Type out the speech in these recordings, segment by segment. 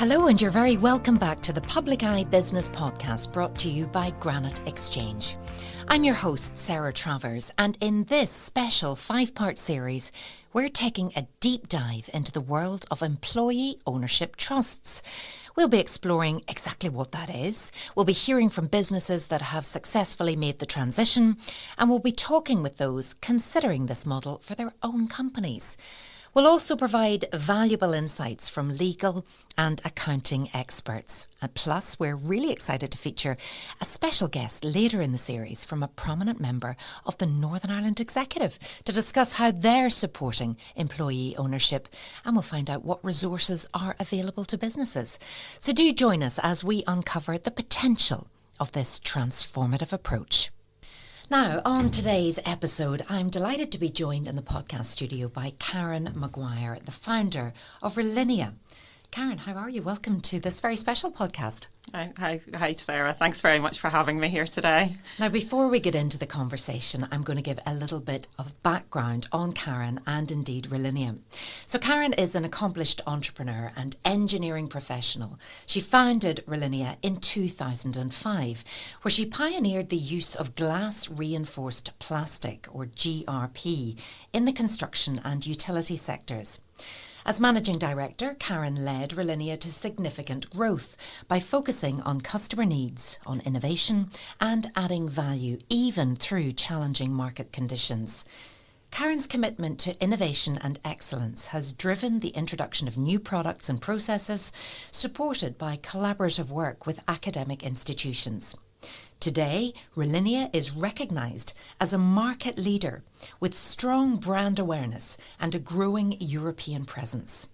Hello, and you're very welcome back to the Public Eye Business Podcast brought to you by Granite Exchange. I'm your host, Sarah Travers, and in this special 5-part series, we're taking a deep dive into the world of employee ownership trusts. We'll be exploring exactly what that is. We'll be hearing from businesses that have successfully made the transition, and we'll be talking with those considering this model for their own companies. We'll also provide valuable insights from legal and accounting experts. And plus, we're really excited to feature a special guest later in the series from a prominent member of the Northern Ireland Executive to discuss how they're supporting employee ownership, and we'll find out what resources are available to businesses. So do join us as we uncover the potential of this transformative approach. Now, on today's episode, I'm delighted to be joined in the podcast studio by Karen McGuire, the founder of Relinea. Karen, how are you? Welcome to this very special podcast. Hi, Sarah. Thanks very much for having me here today. Now, before we get into the conversation, I'm going to give a little bit of background on Karen and indeed Relinea. So Karen is an accomplished entrepreneur and engineering professional. She founded Relinea in 2005, where she pioneered the use of glass reinforced plastic, or GRP, in the construction and utility sectors. As managing director, Karen led Relinea to significant growth by focusing on customer needs, on innovation and adding value even through challenging market conditions. Karen's commitment to innovation and excellence has driven the introduction of new products and processes, supported by collaborative work with academic institutions. Today, Relinea is recognised as a market leader with strong brand awareness and a growing European presence.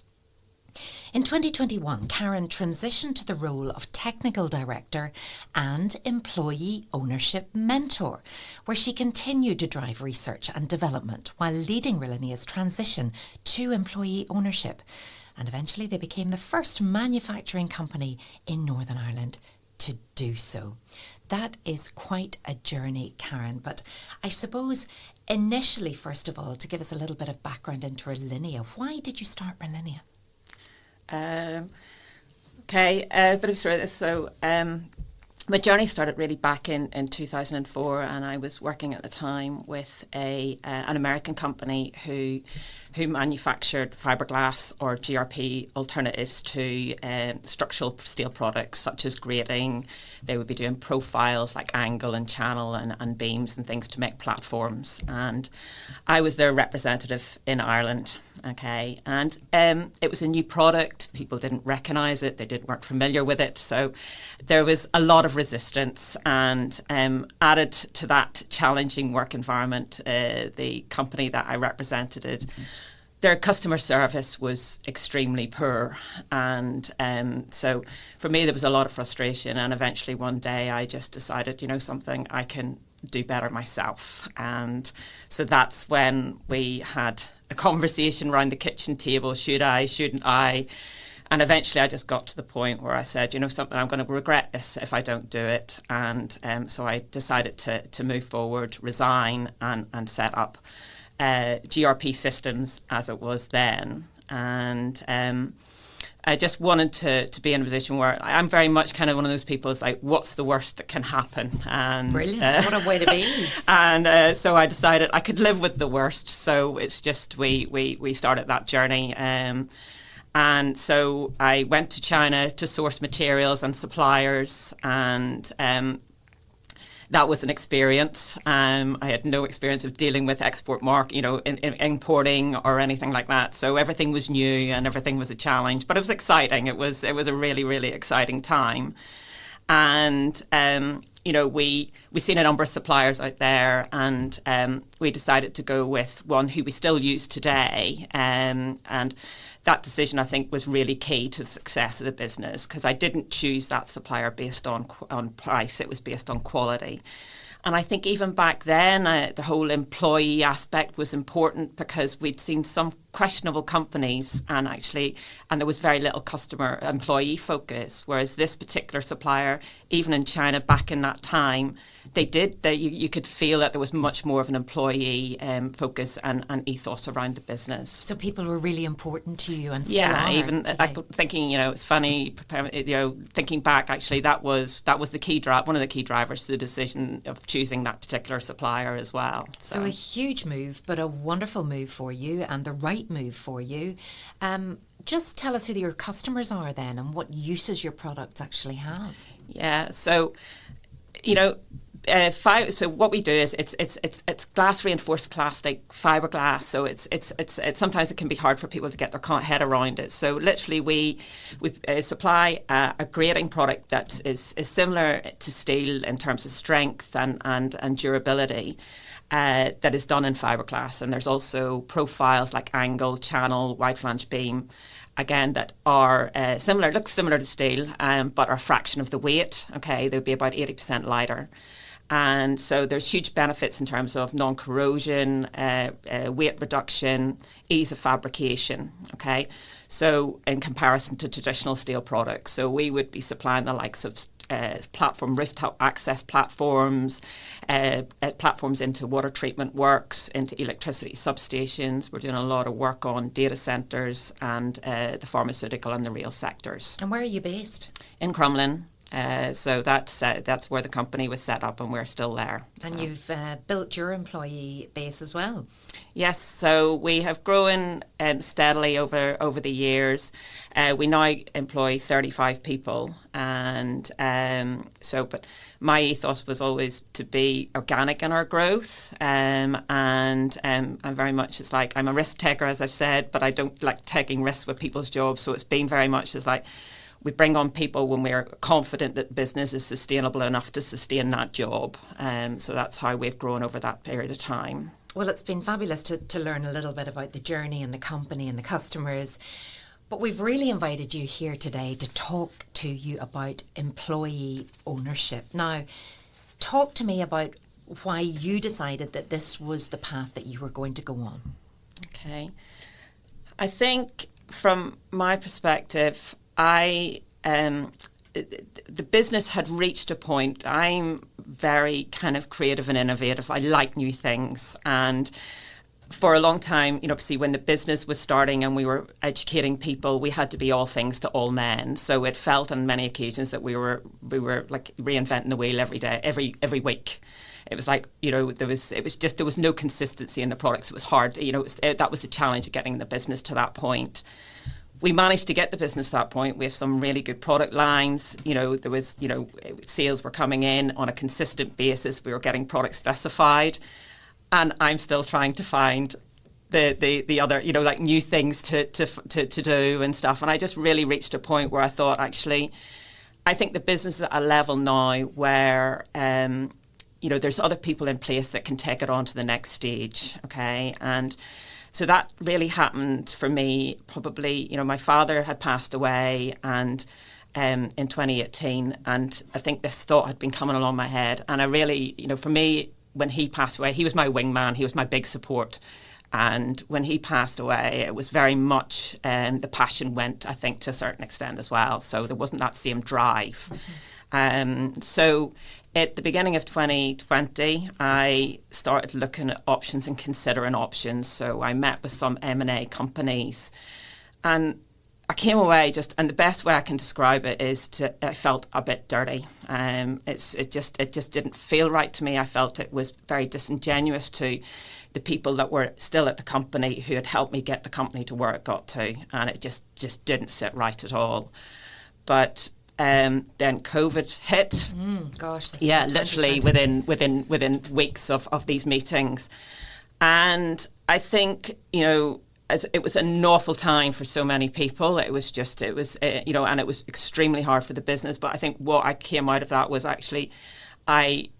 In 2021, Karen transitioned to the role of Technical Director and Employee Ownership Mentor, where she continued to drive research and development while leading Relinea's transition to employee ownership. And eventually they became the first manufacturing company in Northern Ireland to do so. That is quite a journey, Karen, but I suppose initially, first of all, to give us a little bit of background into Relinea, why did you start Relinea? A bit of story. So my journey started really back in 2004, and I was working at the time with an American company who manufactured fiberglass or GRP alternatives to structural steel products such as grating. They would be doing profiles like angle and channel and beams and things to make platforms. And I was their representative in Ireland. Okay, and it was a new product. People didn't recognise it. They weren't familiar with it. So there was a lot of resistance, and added to that challenging work environment, the company that I represented, their customer service was extremely poor. And so for me, there was a lot of frustration. And eventually one day I just decided, something, I can do better myself. And so that's when we had a conversation around the kitchen table. Should I, shouldn't I? And eventually I just got to the point where I said, something, I'm going to regret this if I don't do it. And so I decided to move forward, resign and set up GRP systems as it was then. And I just wanted to be in a position where I'm very much kind of one of those people who's like, what's the worst that can happen? And brilliant. What a way to be. And so I decided I could live with the worst. So it's just we started that journey. And so I went to China to source materials and suppliers, and that was an experience. I had no experience of dealing with importing or anything like that. So everything was new and everything was a challenge, but it was exciting. It was a really, really exciting time. And we seen a number of suppliers out there, and we decided to go with one who we still use today. And that decision, I think, was really key to the success of the business, because I didn't choose that supplier based on price. It was based on quality. And I think even back then, the whole employee aspect was important, because we'd seen some questionable companies, and there was very little customer employee focus. Whereas this particular supplier, even in China back in that time, you could feel that there was much more of an employee focus and ethos around the business. So people were really important to you, and still are even thinking, it's funny, thinking back, actually that was one of the key drivers to the decision of choosing that particular supplier as well. So a huge move, but a wonderful move for you, and the right move for you. Just tell us who your customers are then, and what uses your products actually have. Yeah, so so what we do is it's glass reinforced plastic, fiberglass. So it's sometimes it can be hard for people to get their head around it. So literally we supply a grading product that is similar to steel in terms of strength and durability. That is done in fiberglass, and there's also profiles like angle, channel, wide flange beam, again, that are look similar to steel, but are a fraction of the weight. Okay, they'll be about 80% lighter. And so there's huge benefits in terms of non-corrosion, weight reduction, ease of fabrication, okay? So in comparison to traditional steel products. So we would be supplying the likes of platform rooftop access platforms, platforms into water treatment works, into electricity substations. We're doing a lot of work on data centres and the pharmaceutical and the rail sectors. And where are you based? In Crumlin. So that's where the company was set up, and we're still there. And you've built your employee base as well. Yes, so we have grown steadily over the years. We now employ 35 people, and but my ethos was always to be organic in our growth, and I'm very much, it's like, I'm a risk taker, as I've said, but I don't like taking risks with people's jobs. So it's been very much as like, we bring on people when we're confident that business is sustainable enough to sustain that job. So that's how we've grown over that period of time. Well, it's been fabulous to learn a little bit about the journey and the company and the customers. But we've really invited you here today to talk to you about employee ownership. Now, talk to me about why you decided that this was the path that you were going to go on. Okay. I think from my perspective, the business had reached a point. I'm very kind of creative and innovative. I like new things. And for a long time, obviously when the business was starting and we were educating people, we had to be all things to all men. So it felt on many occasions that we were like reinventing the wheel every day, every week. It was like, there was no consistency in the products. It was hard, that was the challenge of getting the business to that point. We managed to get the business to that point. We have some really good product lines. There was, sales were coming in on a consistent basis. We were getting products specified, and I'm still trying to find the other, like new things to do and stuff. And I just really reached a point where I thought, actually, I think the business is at a level now where, there's other people in place that can take it on to the next stage. Okay, and so that really happened for me. Probably, my father had passed away, and in 2018, and I think this thought had been coming along my head. And I really, for me, when he passed away, he was my wingman. He was my big support. And when he passed away, it was very much the passion went, I think, to a certain extent as well. So there wasn't that same drive. So at the beginning of 2020, I started looking at options and considering options. So I met with some M&A companies, and I came away and the best way I can describe it is I felt a bit dirty. It just didn't feel right to me. I felt it was very disingenuous to the people that were still at the company who had helped me get the company to where it got to, and it just didn't sit right at all. But then COVID hit. Yeah, literally within weeks of these meetings, and I think it was an awful time for so many people. It was and it was extremely hard for the business. But I think what I came out of that was actually, I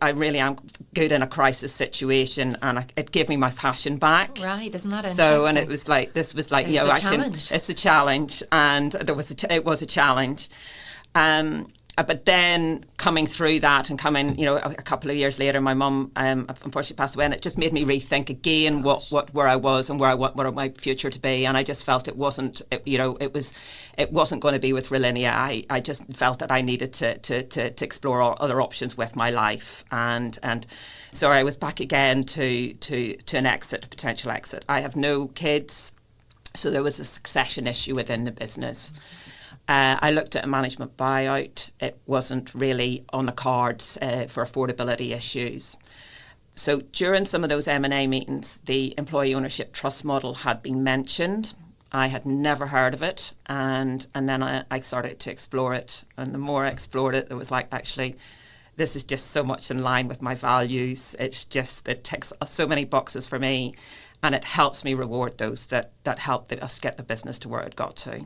really am good in a crisis situation, and it gave me my passion back. Right, isn't that interesting? So, and it was like, this was like, it's a challenge, and it was a challenge. but then coming through that and coming, a couple of years later, my mum unfortunately passed away, and it just made me rethink again where I was and what my future to be. And I just felt it wasn't going to be with Relinea. I just felt that I needed to explore other options with my life, and so I was back again to an exit, a potential exit. I have no kids, so there was a succession issue within the business. I looked at a management buyout. It wasn't really on the cards for affordability issues. So during some of those M&A meetings, the employee ownership trust model had been mentioned. I had never heard of it, and then I started to explore it. And the more I explored it, it was like, actually, this is just so much in line with my values. It ticks so many boxes for me, and it helps me reward those that helped us get the business to where it got to.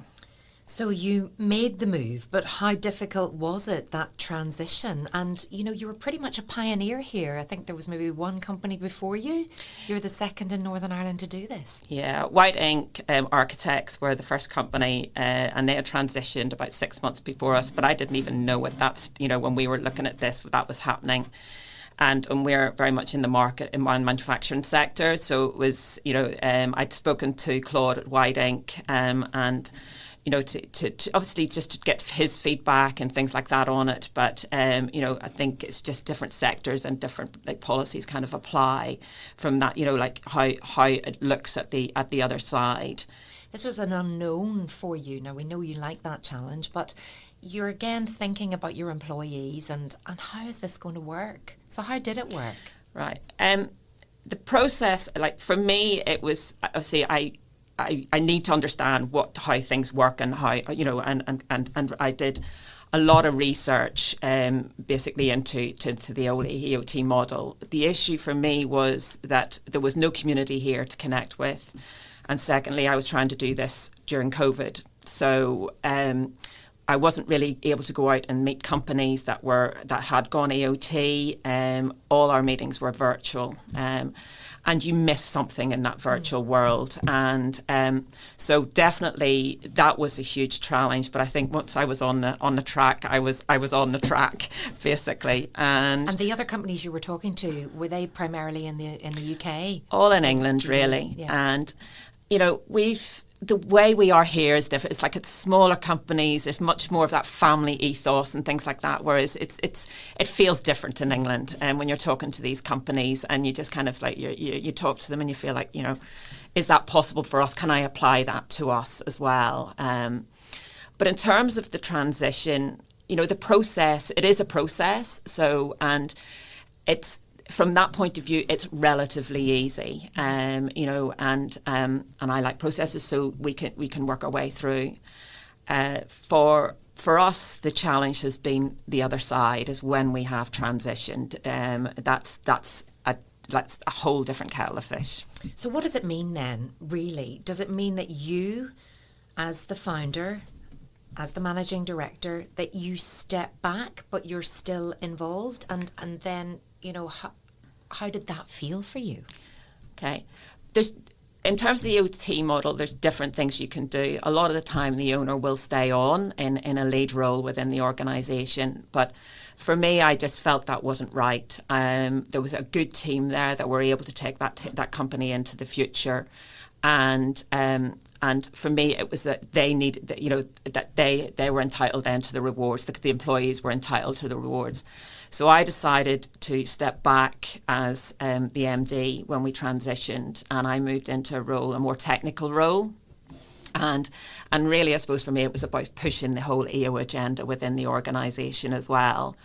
So you made the move, but how difficult was it, that transition? And, you were pretty much a pioneer here. I think there was maybe one company before you. You were the second in Northern Ireland to do this. Yeah, White Ink Architects were the first company, and they had transitioned about 6 months before us, but I didn't even know when we were looking at this, that was happening. And we're very much in the market in my manufacturing sector. So it was, I'd spoken to Claude at White Ink, and to obviously just to get his feedback and things like that on it. But, I think it's just different sectors and different policies kind of apply from that, how it looks at the other side. This was an unknown for you. Now, we know you like that challenge, but you're again thinking about your employees and how is this going to work? So how did it work? Right. The process, for me, it was, obviously, I need to understand how things work and how, and I did a lot of research basically into the old EOT model. The issue for me was that there was no community here to connect with. And secondly, I was trying to do this during COVID. So I wasn't really able to go out and meet companies that had gone EOT. All our meetings were virtual. And you miss something in that virtual world. And so definitely that was a huge challenge. But I think once I was on the track, I was on the track, basically. And the other companies you were talking to, were they primarily in the UK? All in England, really. Yeah. And, the way we are here is different. It's smaller companies. There's much more of that family ethos and things like that. Whereas it feels different in England. And when you're talking to these companies, and you just kind of you talk to them and you feel like, is that possible for us? Can I apply that to us as well? But in terms of the transition, the process, it is a process. So, and it's, from that point of view, it's relatively easy, and I like processes, so we can work our way through. For us, the challenge has been the other side, is when we have transitioned. That's a whole different kettle of fish. So what does it mean then, really? Does it mean that you, as the founder, as the managing director, that you step back, but you're still involved, and then, how did that feel for you? Okay. In terms of the OT model, there's different things you can do. A lot of the time, the owner will stay on in a lead role within the organisation. But for me, I just felt that wasn't right. There was a good team there that were able to take that company into the future. And for me, it was that they needed, that they were entitled then to the rewards. The employees were entitled to the rewards. So I decided to step back as the MD when we transitioned, and I moved into a more technical role. And really, I suppose for me, it was about pushing the whole EO agenda within the organisation as well.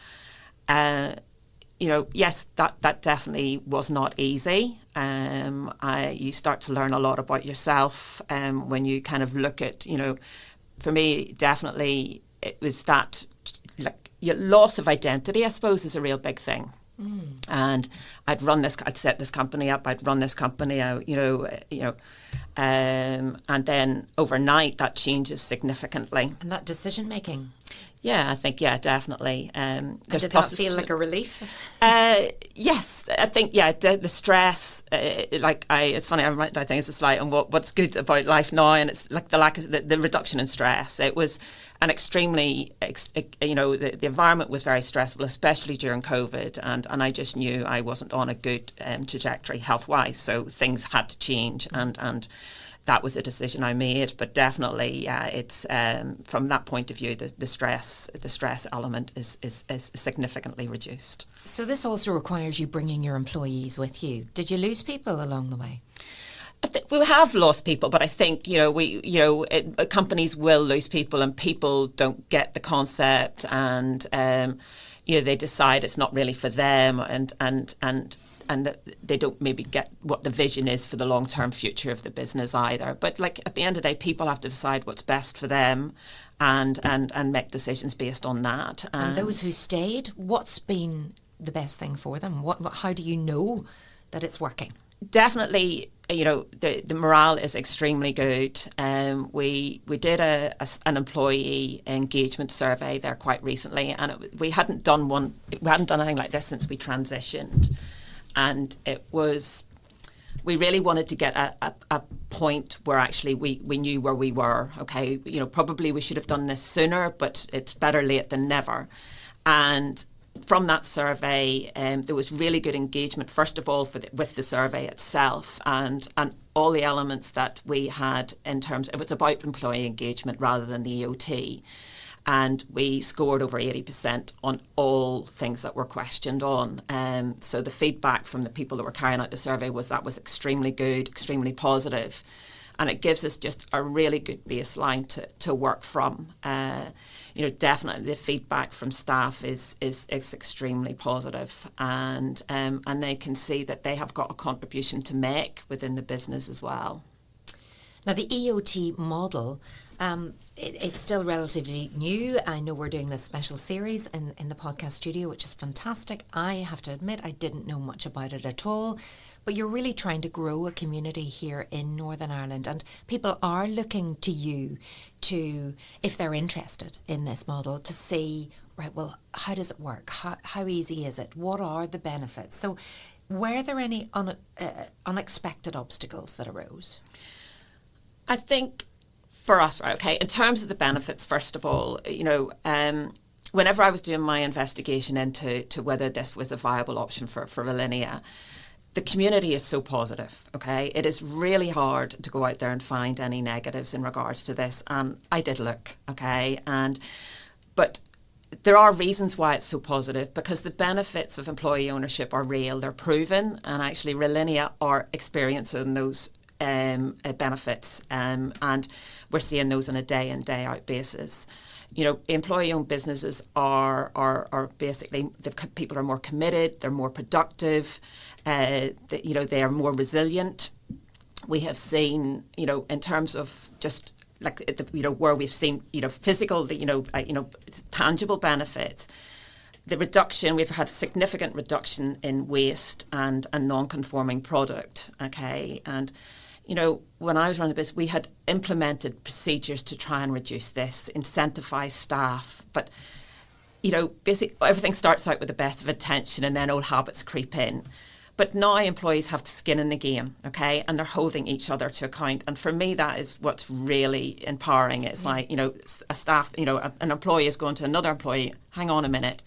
Yes, that definitely was not easy. You start to learn a lot about yourself when you kind of look at, for me, definitely it was that, your loss of identity, I suppose, is a real big thing. And I'd set this company up, I'd run this company out, And then overnight that changes significantly. And that decision making. Yeah, I think, definitely. Did that feel like a relief? Yes, I think, the stress, it's funny, I think it's a slide on what's good about life now, and it's like the reduction in stress. It was an extremely, the environment was very stressful, especially during COVID, and I just knew I wasn't on a good trajectory health-wise, so things had to change, and that was a decision I made. But definitely, it's from that point of view, the stress element is significantly reduced. So this also requires you bringing your employees with you. Did you lose people along the way? I think we have lost people, but I think companies will lose people, and people don't get the concept, and they decide it's not really for them, and they don't maybe get what the vision is for the long-term future of the business either. But at the end of the day, people have to decide what's best for them and make decisions based on that. And those who stayed, what's been the best thing for them? How do you know that it's working? Definitely, the morale is extremely good. We did an employee engagement survey there quite recently, and we hadn't done anything like this since we transitioned. And we really wanted to get a point where actually we knew where we were. Okay, probably we should have done this sooner, but it's better late than never. And from that survey, there was really good engagement, first of all, with the survey itself, and all the elements that we had in terms, it was about employee engagement rather than the EOT. And we scored over 80% on all things that were questioned on. So the feedback from the people that were carrying out the survey was extremely good, extremely positive. And it gives us just a really good baseline to work from. Definitely the feedback from staff is extremely positive, and they can see that they have got a contribution to make within the business as well. Now, the EOT model, it's still relatively new. I know we're doing this special series in the podcast studio, which is fantastic. I have to admit, I didn't know much about it at all. But you're really trying to grow a community here in Northern Ireland, and people are looking to you to, if they're interested in this model, to see, right, well, how does it work? How easy is it? What are the benefits? So were there any unexpected obstacles that arose? I think for us, right, okay, in terms of the benefits, first of all, whenever I was doing my investigation into whether this was a viable option for Relinea, the community is so positive, okay? It is really hard to go out there and find any negatives in regards to this. I did look, okay? But there are reasons why it's so positive, because the benefits of employee ownership are real, they're proven, and actually Relinea are experiencing those benefits, and we're seeing those on a day in, day out basis. Employee-owned businesses are basically, people are more committed, they're more productive, they are more resilient. We have seen, in terms of just where we've seen, physical, tangible benefits. The reduction, we've had significant reduction in waste and non-conforming product. Okay, and when I was running the business, we had implemented procedures to try and reduce this, incentivise staff, but basically everything starts out with the best of intention, and then old habits creep in. But now employees have skin in the game, okay, and they're holding each other to account. And for me, that is what's really empowering. It's like, a staff, an employee is going to another employee, hang on a minute,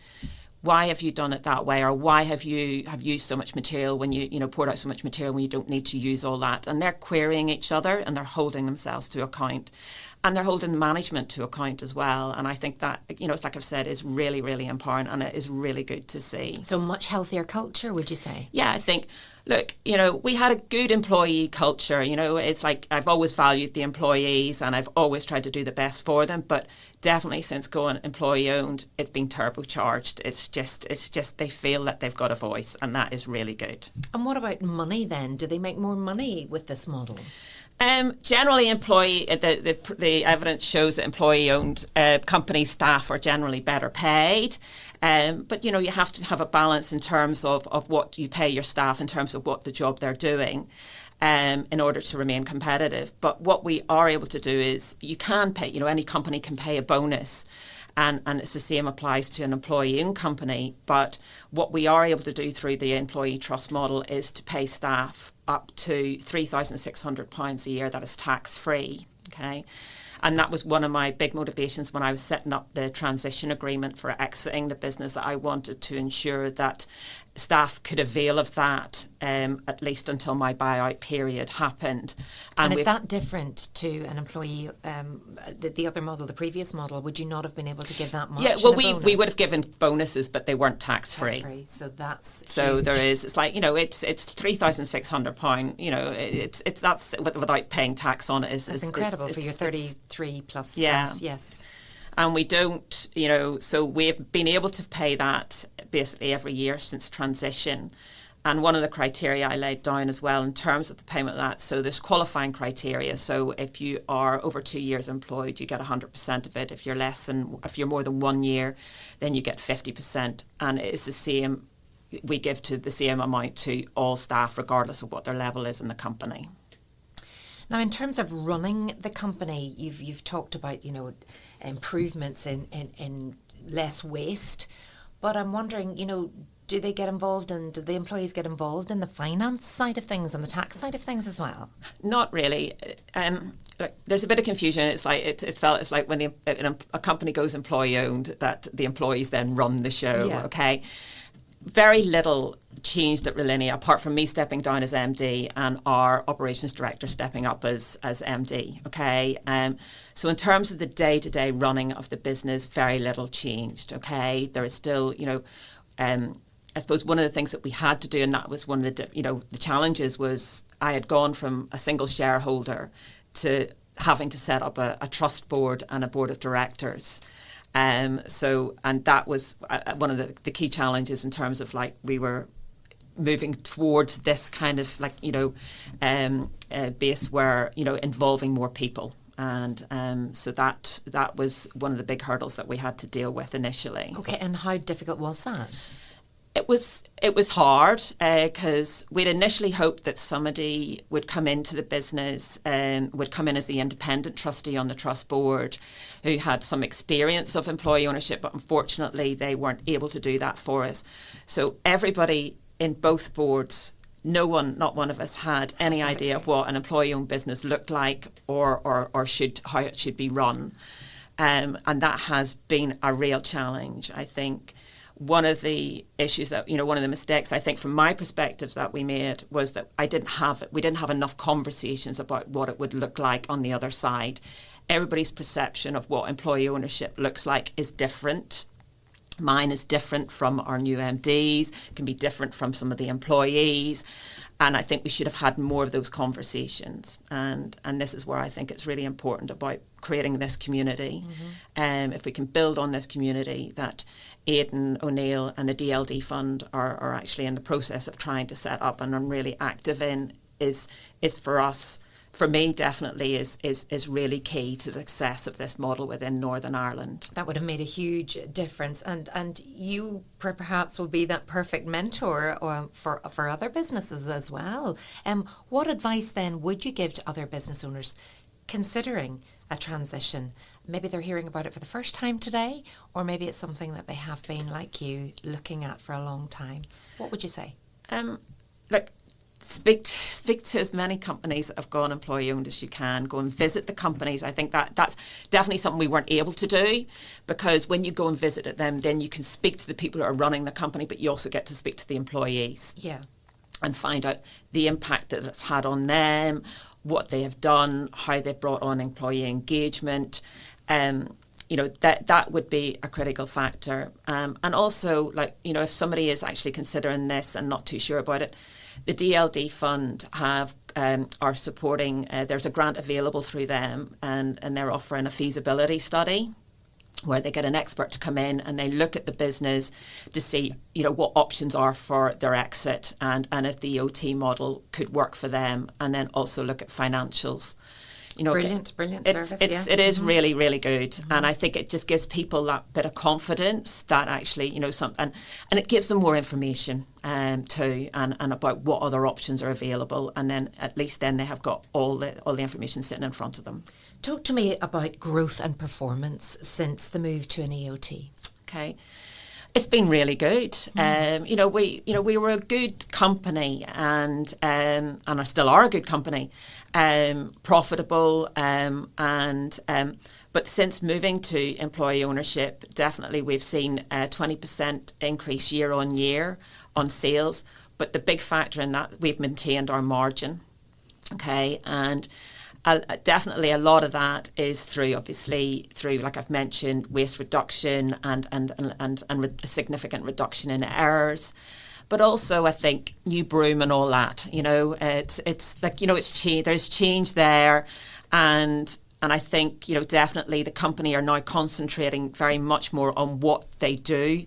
why have you done it that way? Or why have you used so much material when you poured out so much material when you don't need to use all that? And they're querying each other, and they're holding themselves to account. And they're holding management to account as well. And I think that, it's like I've said, is really, really empowering, and it is really good to see. So much healthier culture, would you say? Yeah, I think, look, we had a good employee culture. It's like I've always valued the employees, and I've always tried to do the best for them. But definitely since going employee owned, it's been turbocharged. It's just they feel that they've got a voice, and that is really good. And what about money then? Do they make more money with this model? Generally, the evidence shows that employee-owned company staff are generally better paid. But, you have to have a balance in terms of what you pay your staff in terms of what the job they're doing. in order to remain competitive. But what we are able to do is you can pay, any company can pay a bonus. And it's the same applies to an employee-owned company. But what we are able to do through the employee trust model is to pay staff up to £3,600 a year that is tax-free. Okay. And that was one of my big motivations when I was setting up the transition agreement for exiting the business, that I wanted to ensure that staff could avail of that at least until my buyout period happened. And is that different to an employee, the other model, the previous model? Would you not have been able to give that much? Yeah, well, we would have given bonuses, but they weren't tax-free. Tax-free, so that's so huge. There is, it's like, it's £3,600, that's without paying tax on it. That's incredible for your 33 plus staff, yeah. Yes. And we don't, so we've been able to pay that basically every year since transition. And one of the criteria I laid down as well in terms of the payment of that, so there's qualifying criteria. So if you are over 2 years employed, you get 100% of it. If you're more than 1 year, then you get 50%. And it is the same, we give to the same amount to all staff, regardless of what their level is in the company. Now, in terms of running the company, you've talked about, improvements in less waste, but I'm wondering, do they get involved and do the employees get involved in the finance side of things and the tax side of things as well? Not really. There's a bit of confusion. It's like it's like when a company goes employee owned, that the employees then run the show. Yeah. Okay. Very little changed at Relinea, apart from me stepping down as MD and our operations director stepping up as MD. Okay, so in terms of the day-to-day running of the business, very little changed. Okay, there is still, I suppose one of the things that we had to do, and that was one of the the challenges, was I had gone from a single shareholder to having to set up a trust board and a board of directors. And that was one of the key challenges in terms of we were moving towards this kind of base where involving more people, and so that was one of the big hurdles that we had to deal with initially. Okay, and how difficult was that? It was hard because we'd initially hoped that somebody would come into the business and would come in as the independent trustee on the trust board who had some experience of employee ownership, but unfortunately they weren't able to do that for us. So everybody in both boards, not one of us had any idea of what an employee-owned business looked like or how it should be run, and that has been a real challenge, I think. One of the issues that, one of the mistakes I think from my perspective that we made was that we didn't have enough conversations about what it would look like on the other side. Everybody's perception of what employee ownership looks like is different. Mine is different from our new MDs, can be different from some of the employees. And I think we should have had more of those conversations. And this is where I think it's really important about creating this community. Mm-hmm. If we can build on this community that Aidan O'Neill and the DLD Fund are actually in the process of trying to set up and are really active in, is for us, for me definitely, is really key to the success of this model within Northern Ireland. That would have made a huge difference, and you perhaps will be that perfect mentor for other businesses as well. What advice then would you give to other business owners considering a transition? Maybe they're hearing about it for the first time today, or maybe it's something that they have been, like you, looking at for a long time. What would you say? Speak to as many companies that have gone employee-owned as you can. Go and visit the companies. I think that's definitely something we weren't able to do, because when you go and visit them, then you can speak to the people who are running the company, but you also get to speak to the employees. Yeah. And find out the impact that it's had on them, what they have done, how they've brought on employee engagement. That would be a critical factor. And also, if somebody is actually considering this and not too sure about it, the DLD Fund are supporting, there's a grant available through them, and they're offering a feasibility study where they get an expert to come in and they look at the business to see, what options are for their exit and if the OT model could work for them, and then also look at financials. Brilliant service. It is really, really good. And I think it just gives people that bit of confidence that actually, and it gives them more information too, and about what other options are available. And then at least then they have got all the information sitting in front of them. Talk to me about growth and performance since the move to an EOT. Okay. It's been really good. We were a good company and are still are a good company, profitable, but since moving to employee ownership, definitely we've seen a 20% increase year on year on sales. But the big factor in that, we've maintained our margin. Okay, and definitely a lot of that is through, like I've mentioned, waste reduction and a significant reduction in errors. But also, I think, new broom and all that. It's like, it's change. There's change there, and I think, definitely the company are now concentrating very much more on what they do,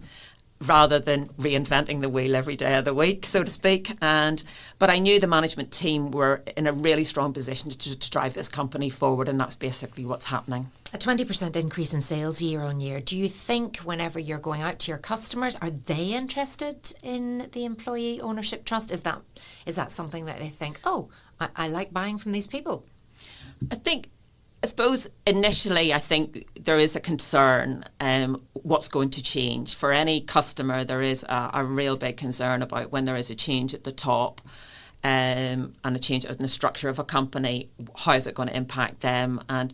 rather than reinventing the wheel every day of the week, so to speak. But I knew the management team were in a really strong position to drive this company forward, and that's basically what's happening. A 20% increase in sales year on year. Do you think whenever you're going out to your customers, are they interested in the employee ownership trust? Is that something that they think, oh, I like buying from these people? I suppose initially I think there is a concern what's going to change. For any customer, there is a real big concern about when there is a change at the top and a change in the structure of a company, how is it going to impact them? And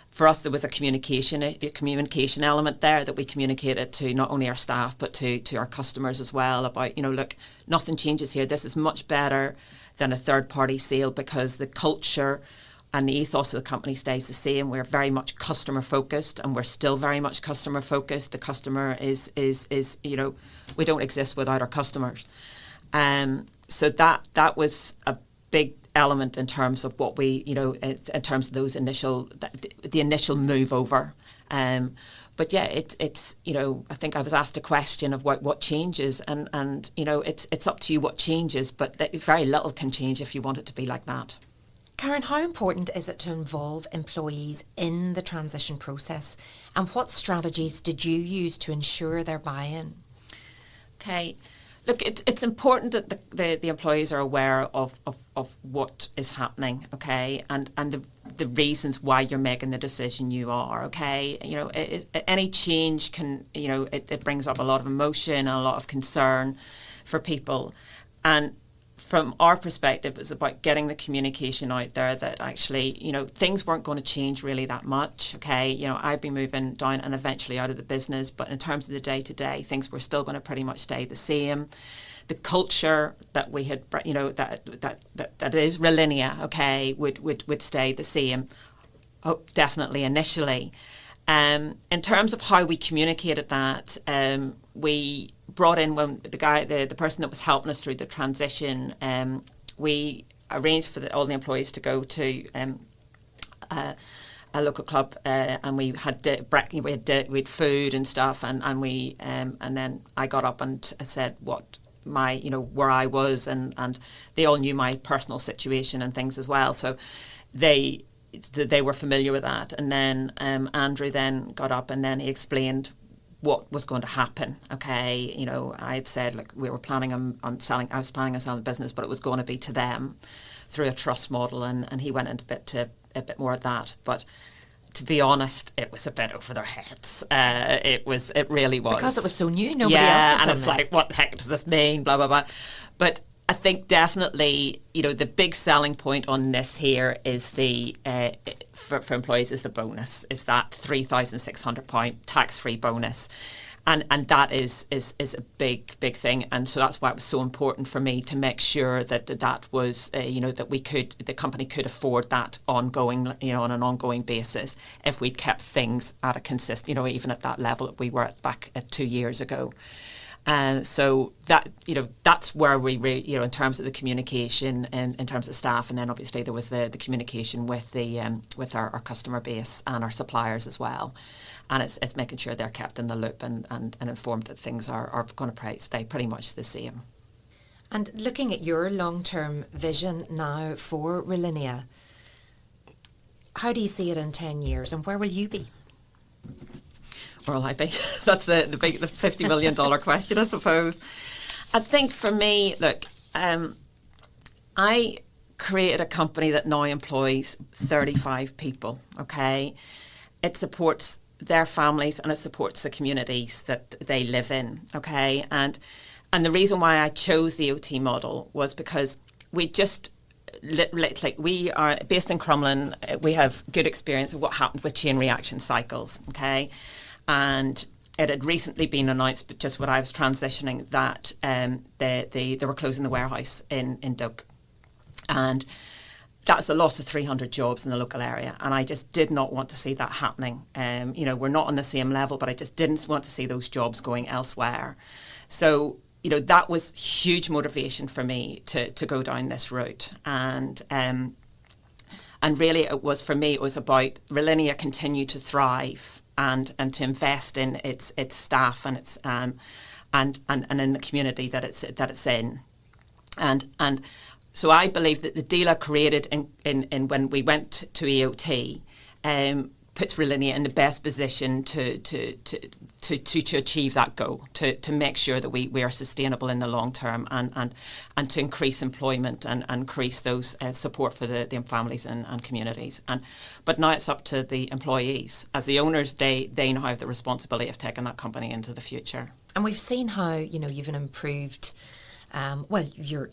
for us, there was a communication element there that we communicated to not only our staff but to our customers as well about, look, nothing changes here. This is much better than a third-party sale because the culture and the ethos of the company stays the same. We're very much customer focused, and we're still very much customer focused. The customer is we don't exist without our customers. So that was a big element in terms of what we, in terms of those the initial move over. But yeah, it's I think I was asked a question of what changes, and it's up to you what changes, but very little can change if you want it to be like that. Karen, how important is it to involve employees in the transition process, and what strategies did you use to ensure their buy-in? Okay, look, it's important that the employees are aware of what is happening, okay, and the reasons why you're making the decision you are, okay. Any change can, it brings up a lot of emotion and a lot of concern for people, and from our perspective, it's about getting the communication out there that actually, things weren't going to change really that much, okay? I'd be moving down and eventually out of the business, but in terms of the day-to-day, things were still going to pretty much stay the same. The culture that we had, that is Relinea, okay, would stay the same, definitely initially. In terms of how we communicated that, we brought in when the person that was helping us through the transition. We arranged for all the employees to go to a local club, and we had food and stuff, and then I got up and I said what my where I was, and they all knew my personal situation and things as well, so they were familiar with that. And then Andrew then got up and then he explained what was going to happen. Okay, I had said, like, we were planning on selling. I was planning on selling the business, but it was going to be to them through a trust model, and he went into a bit more of that. But to be honest, it was a bit over their heads. It really was, because it was so new. Nobody else had done and it's this. like, what the heck does this mean? Blah blah blah. But I think definitely, the big selling point on this here is the for employees is the bonus. Is that £3,600 tax-free bonus, and that is a big thing. And so that's why it was so important for me to make sure that was that the company could afford that ongoing, on an ongoing basis if we kept things at a consistent, even at that level that we were at back at 2 years ago. So that, that's where we, in terms of the communication and in terms of staff, and then obviously there was the communication with with our customer base and our suppliers as well. And it's making sure they're kept in the loop and informed that things are going to stay pretty much the same. And looking at your long-term vision now for Relinea, how do you see it in 10 years, and where will you be? Where will I be? That's the $50 million question, I suppose. I think for me, look, I created a company that now employs 35 people, okay? It supports their families and it supports the communities that they live in, okay? And the reason why I chose the OT model was because we just, like we are based in Crumlin, we have good experience of what happened with chain reaction cycles, okay? And it had recently been announced, but just when I was transitioning, that they were closing the warehouse in Doug. And that's a loss of 300 jobs in the local area. And I just did not want to see that happening. We're not on the same level, but I just didn't want to see those jobs going elsewhere. So, that was huge motivation for me to go down this route. And really it was, for me, it was about Relinea continue to thrive and to invest in its staff and its and in the community that it's in. And so I believe that the deal I created in when we went to EOT puts Relinea in the best position to achieve that goal, to make sure that we are sustainable in the long term and to increase employment and increase those support for the families and communities. But now it's up to the employees. As the owners, they now have the responsibility of taking that company into the future. And we've seen how, you've improved, you're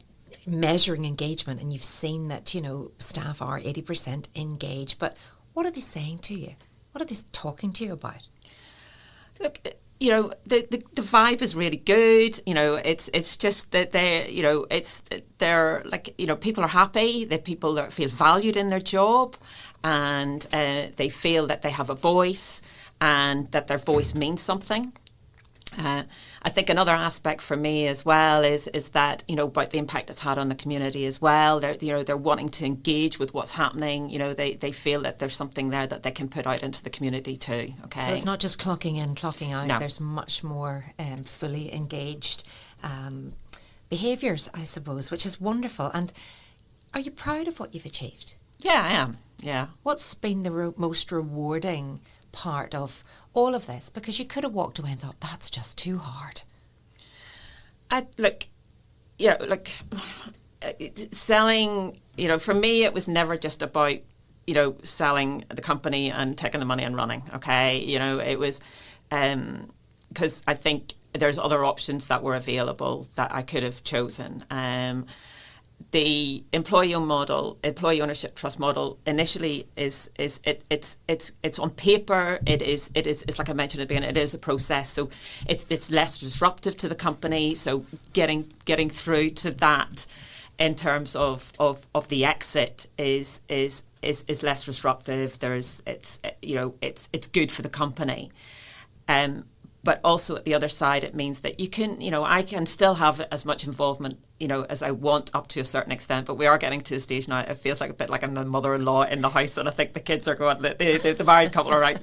measuring engagement, and you've seen that, staff are 80% engaged. But what are they saying to you? What are they talking to you about? Look, the vibe is really good. It's just that they're like, people are happy. That people that feel valued in their job, and they feel that they have a voice and that their voice means something. I think another aspect for me as well is that about the impact it's had on the community as well. They're wanting to engage with what's happening. They feel that there's something there that they can put out into the community too. Okay, so it's not just clocking in, clocking out. No. There's much more fully engaged behaviours, I suppose, which is wonderful. And are you proud of what you've achieved? Yeah, I am. Yeah. What's been the most rewarding part of all of this? Because you could have walked away and thought, that's just too hard. Selling, for me, it was never just about, selling the company and taking the money and running, okay? It was, because I think there's other options that were available that I could have chosen. The employee ownership trust model initially it's on paper. It's like I mentioned at the beginning, it is a process. So it's less disruptive to the company. So getting through to that in terms of the exit is less disruptive. It's good for the company. But also at the other side, it means that you can, I can still have as much involvement, as I want up to a certain extent. But we are getting to a stage now, it feels like a bit like I'm the mother-in-law in the house, and I think the kids are going, the married couple are right,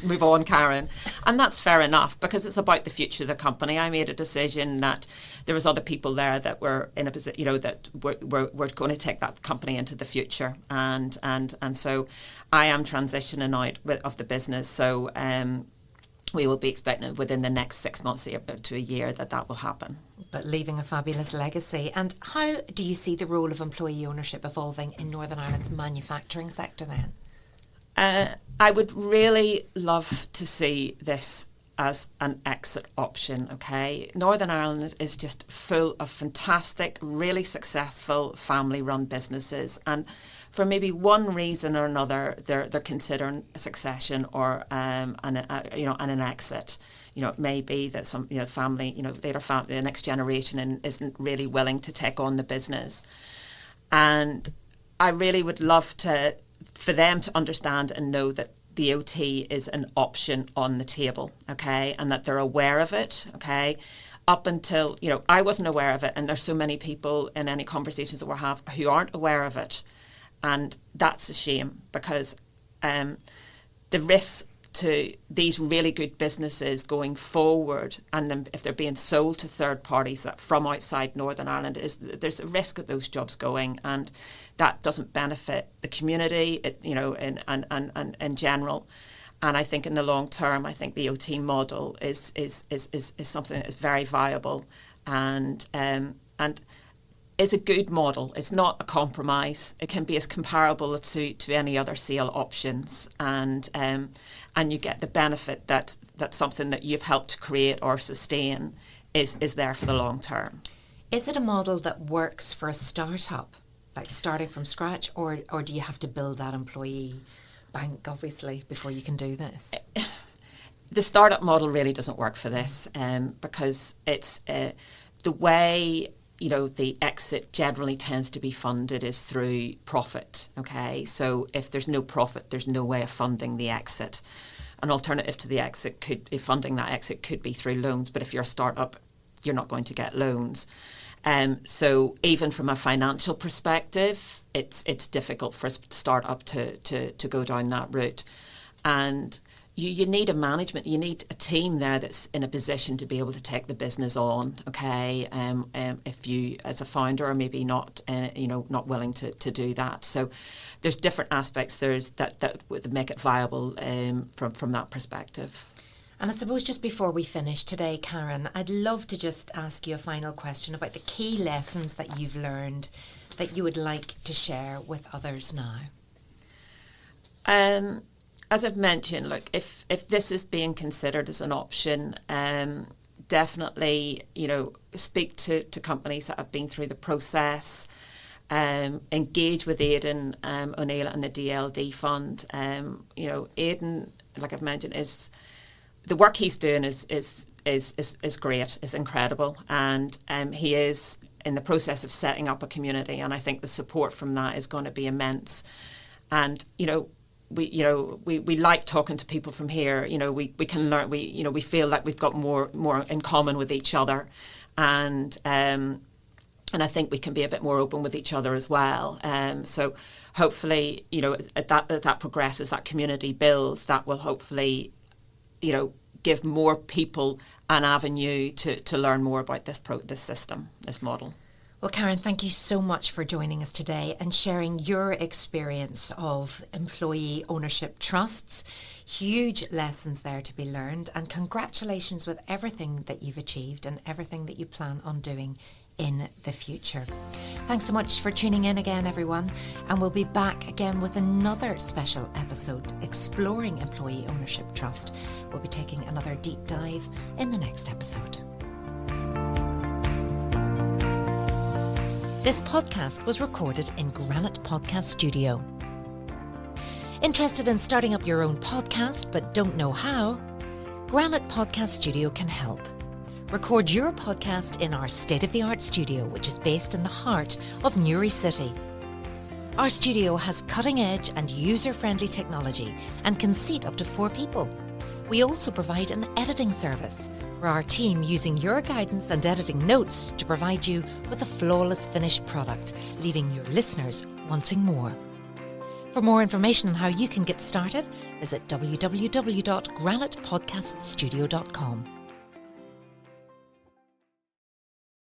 move on, Karen. And that's fair enough, because it's about the future of the company. I made a decision that there was other people there that were in a position, that were going to take that company into the future. And so I am transitioning out of the business. So, we will be expecting within the next 6 months to a year that will happen. But leaving a fabulous legacy. And how do you see the role of employee ownership evolving in Northern Ireland's manufacturing sector then? I would really love to see this as an exit option, okay? Northern Ireland is just full of fantastic, really successful family-run businesses, and for maybe one reason or another, they're considering a succession or an exit. It may be that some family, the next generation isn't really willing to take on the business, and I really would love for them to understand and know that the OT is an option on the table, okay, and that they're aware of it, okay. Up until, I wasn't aware of it, and there's so many people in any conversations that we have who aren't aware of it, and that's a shame, because the risks to these really good businesses going forward, and then if they're being sold to third parties from outside Northern Ireland, is there's a risk of those jobs going, and that doesn't benefit the community, in general. And I think in the long term, I think the OT model is something that is very viable, and is a good model. It's not a compromise. It can be as comparable to any other sale options, and you get the benefit that something that you've helped to create or sustain is there for the long term. Is it a model that works for a startup, like starting from scratch, or do you have to build that employee bank, obviously, before you can do this? The startup model really doesn't work for this, because it's the way, the exit generally tends to be funded is through profit. Okay, so if there's no profit, there's no way of funding the exit. An alternative to the exit funding that exit could be through loans, but if you're a startup, you're not going to get loans. So even from a financial perspective, it's difficult for a startup to go down that route. And you need a management, you need a team there that's in a position to be able to take the business on, okay? If you, as a founder, are maybe not, not willing to do that. So there's different aspects that would make it viable from that perspective. And I suppose just before we finish today, Karen, I'd love to just ask you a final question about the key lessons that you've learned that you would like to share with others now. As I've mentioned, look, if this is being considered as an option, definitely, speak to companies that have been through the process, engage with Aidan O'Neill and the DLD fund. Aidan, like I've mentioned, is the work he's doing is great, is incredible, and he is in the process of setting up a community, and I think the support from that is going to be immense. And we like talking to people from here. We can learn. We feel like we've got more in common with each other, and I think we can be a bit more open with each other as well. So hopefully, as that progresses, that community builds, that will hopefully, give more people an avenue to learn more about this system, this model. Well, Karen, thank you so much for joining us today and sharing your experience of employee ownership trusts. Huge lessons there to be learned, and congratulations with everything that you've achieved and everything that you plan on doing in the future. Thanks so much for tuning in again, everyone, and we'll be back again with another special episode exploring employee ownership trust. We'll be taking another deep dive in the next episode. This podcast was recorded in Granite Podcast Studio. Interested in starting up your own podcast but don't know how? Granite Podcast Studio can help. Record your podcast in our state-of-the-art studio, which is based in the heart of Newry City. Our studio has cutting-edge and user-friendly technology and can seat up to 4 people. We also provide an editing service for our team, using your guidance and editing notes to provide you with a flawless finished product, leaving your listeners wanting more. For more information on how you can get started, visit www.granitepodcaststudio.com.